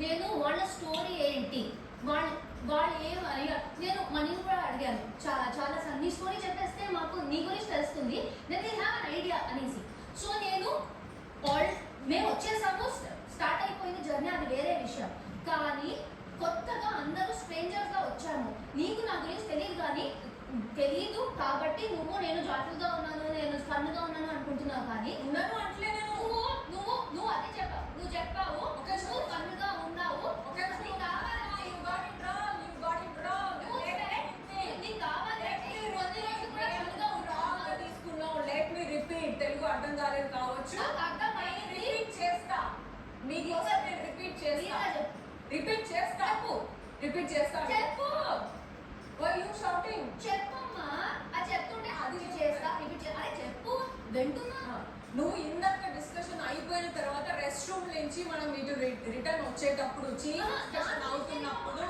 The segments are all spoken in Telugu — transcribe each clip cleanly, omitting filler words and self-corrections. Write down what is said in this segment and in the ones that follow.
నేను వాళ్ళ స్టోరీ ఏంటి, వాళ్ళు వాళ్ళు ఏం నేను మనీని కూడా అడిగాను చాలా చాలా సార్. నీ స్టోరీ చెప్పేస్తే మాకు నీ గురించి తెలుస్తుంది, then we have an idea అనేసి. సో నేను మేము వచ్చేసాము, స్టార్ట్ అయిపోయింది జర్నీ, అది వేరే విషయం. కానీ కొత్తగా అందరూ స్ట్రేంజర్స్ గా వచ్చాము. నీకు నా గురించి తెలియదు కాబట్టి నువ్వు నేను జాతీయుగా ఉన్నాను, నేను ఫన్ గా ఉన్నాను అనుకుంటున్నావు. కానీ ఉన్నాను అంటే నువ్వు నువ్వు నువ్వు అదే చెప్పావు, నువ్వు చెప్పావు నువ్వు ఫన్ గా ఉన్నావు. తెలుగు అర్థం కాలేదు కావచ్చు, రిపీట్ చేస్తా మీకోసం. నేను రిపీట్ చేస్తా రిపీట్ చేస్తా చెప్పు. Why you shouting? చెప్పమ్మా, అది చెప్తుంటే అది చేస్తా రిపీట్ చేస్తా. అరే చెప్పు, వింటున్నా. నువ్వు ఇందాక డిస్కషన్ అయిపోయిన తర్వాత రెస్ట్ రూమ్ నుంచి మనం ఇటు రిటర్న్ వచ్చేటప్పుడు డిస్కషన్ అవుతున్నప్పుడు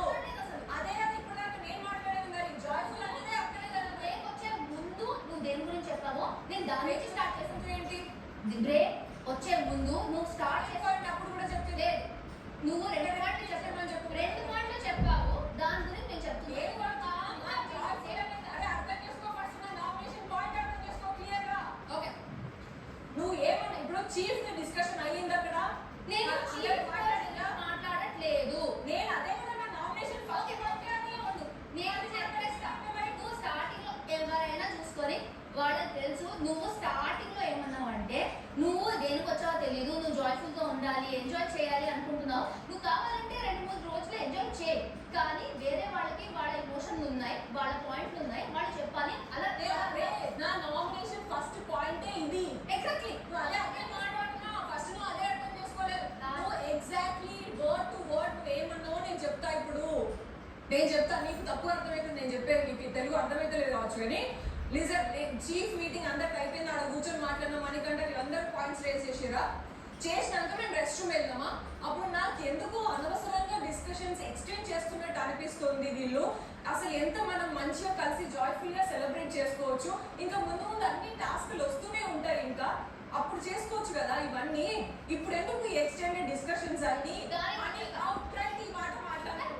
అదే ఇప్పుడు నేను మాట్లాడేది మరి జాయ్ఫుల్ అనేది అక్కడే కదా. బ్రేక్ వచ్చే ముందు నువ్వు దేని గురించి చెప్పావో నేను దాని నుంచి స్టార్ట్ చేస్తాను. ఏంటి బ్రేక్ వచ్చే ముందు నువ్వు స్టార్ట్ చేసేటప్పుడు కూడా చెప్తే నువ్వు రెండు మాటలు చెప్పావు, దాని గురించి నేను చెప్తున్నాను. అర్థం చేసుకో, ఫస్ట్ నా నామినేషన్ పాయింట్ అర్థం చేసుకో క్లియర్ గా. ఓకే, నువ్వు ఏమన్నా ఇప్పుడు చీఫ్ డిస్కషన్ అయ్యింది అక్కడ, నేను మాట్లాడట్లేదు. నేను అదే కదా నా నామినేషన్ ఫస్ట్ నేను చెప్పేస్తా. నువ్వు స్టార్టింగ్ లో ఎవరైనా చూసుకొని వాళ్ళకి తెలుసు. నువ్వు స్టార్టింగ్ లో ఏమన్నావు అంటే నువ్వు దేనికి వచ్చావో తెలియదు, నువ్వు జాయ్ఫుల్ గా ఉండాలి, ఎంజాయ్ చేయాలి అనుకుంటున్నావు. నువ్వు కావాలంటే 2-3 రోజులు ఎంజాయ్ చేయి, కానీ వేరే వాళ్ళకి వాళ్ళ ఎమోషన్లు ఉన్నాయి, వాళ్ళ పాయింట్లు ఉన్నాయి, వాళ్ళు చెప్పాలి. అలా నా నామినేషన్ ఫస్ట్ పాయింటే ఇది. ఎగ్జాక్ట్లీ అదే మాట్లాడుతున్నా. ఫస్ట్ నువ్వు అదే అర్థం చేసుకోలేదు. ఎగ్జాక్ట్లీ వర్డ్ టు వర్డ్ నువ్వేమన్నావో నేను చెప్తా. ఇప్పుడు నేను చెప్తా, నీకు తప్పు అర్థమవుతుంది నేను చెప్పేది, నీకు తెలుగు అర్థమైతే లేదు కావచ్చు. కానీ లిజర్ చీఫ్ మీటింగ్ అందరికి అయిపోయింది, ఆడ కూర్చొని మాట్లాడినా మనకంటే వీళ్ళందరూ పాయింట్స్ రేస్ చేసిరా. చేసినాక మేము రెస్ట్ రూమ్ వెళ్దామా, అప్పుడు నాకు ఎందుకు అనవసరంగా డిస్కషన్స్ ఎక్స్టెండ్ చేస్తున్నట్టు అనిపిస్తుంది. వీళ్ళు అసలు ఎంత మనం మంచిగా కలిసి జాయ్ఫుల్ గా సెలబ్రేట్ చేసుకోవచ్చు. ఇంకా ముందు ముందు అన్ని టాస్క్లు వస్తూనే ఉంటాయి, ఇంకా అప్పుడు చేసుకోవచ్చు కదా ఇవన్నీ. ఇప్పుడు ఎందుకు ఎక్స్టెండెడ్ డిస్కషన్స్ అన్ని అవుట్ రైట్ ఈ మాట మాట్లాడాలి.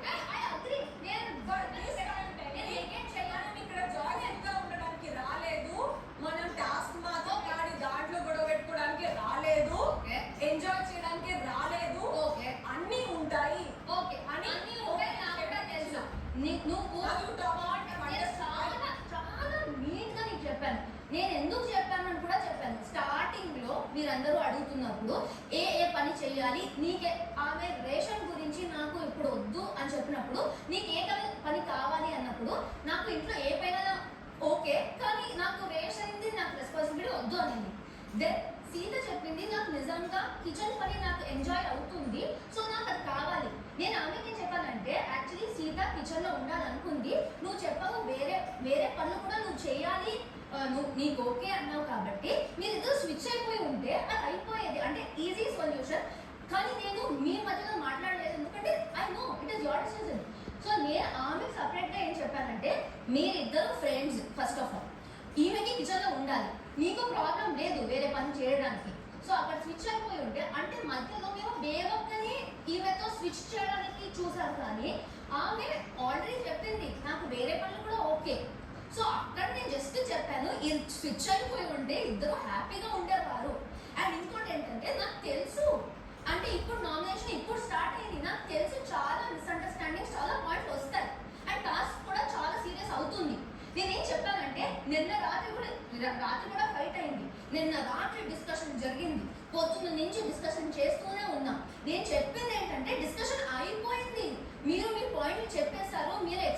ఇక్కడ జాయ్ఫుల్ గా ఉండడానికి రాలేదు, మనం టాస్క్ మాత్రం కానీ దాంట్లో గొడవ పెట్టుకోవడానికి రాలేదు, ఎంజాయ్ చేయడానికి రాలేదు. అన్ని ఉంటాయి అని తెలుసు. చాలా నీట్ గా నీకు చెప్పాను. నేను ఎందుకు చెప్పానని కూడా చెప్పాను. స్టార్టింగ్ లో మీరందరూ అడుగుతున్నప్పుడు ఏ ఏ పని చేయాలి, నీకే ఆమె రేషన్ గురించి నాకు ఇప్పుడు వద్దు అని చెప్పినప్పుడు నీకు ఏ పని కావాలి అన్నప్పుడు నాకు ఇంట్లో ఏ పైన ఓకే, కానీ నాకు రేషన్ నాకు రెస్పాన్సిబిలిటీ వద్దు అనింది. దెన్ సీత చెప్పింది నాకు నిజంగా కిచెన్ పని నాకు ఎంజాయ్ అవుతుంది, సో నాకు అది కావాలి. నేను ఆమెకి ఏం చెప్పానంటే యాక్చువల్లీ సీత కిచెన్ లో ఉండాలనుకుంది, నువ్వు చెప్పావు వేరే వేరే పనులు కూడా నువ్వు చేయాలి, నువ్వు నీకు ఓకే అన్నావు కాబట్టి మీరిద్దరు స్విచ్ అయిపోయి ఉంటే అది అయిపోయేది, అంటే ఈజీ సొల్యూషన్. కానీ నేను మీ మధ్యలో మాట్లాడలేదు, ఎందుకంటే I know it is your decision. So నేను ఆమెకి సపరేట్గా ఏం చెప్పానంటే మీరిద్దరు ఫ్రెండ్స్, ఫస్ట్ ఆఫ్ ఆల్ ఈమెకి కిచెన్ లో ఉండాలి, నీకు ప్రాబ్లం లేదు వేరే పని చేయడానికి. సో అక్కడ స్విచ్ అయిపోయి ఉంటే అంటే మధ్యలో మేము బేవక్కని ఈమెతో స్విచ్ చేయడానికి చూసారు, కానీ ఆమె ఆల్రెడీ చెప్పింది నాకు వేరే పనులు కూడా ఓకే. సో అక్కడ నేను జస్ట్ చెప్పాను, ఈ స్విచ్ అయిపోయి ఉంటే ఇద్దరు హ్యాపీగా ఉండేవారు. అండ్ ఇంకోటి ఏంటంటే నాకు తెలుసు, అంటే ఇప్పుడు నామినేషన్ ఇప్పుడు స్టార్ట్ అయింది, నాకు తెలుసు చాలా మిస్అండర్స్టాండింగ్స్, చాలా పాయింట్లు వస్తాయి, అండ్ టాస్క్ కూడా చాలా సీరియస్ అవుతుంది. నేనేం చెప్పానంటే నిన్న రాత్రి కూడా ఫైట్ అయింది, నిన్న రాత్రి డిస్కషన్ జరిగింది, పొద్దున్న నుంచి డిస్కషన్ చేస్తూనే ఉన్నాం. నేను చెప్పింది ఏంటంటే డిస్కషన్ అయిపోయింది, మీరు మీ పాయింట్లు చెప్పేశారు, మీరు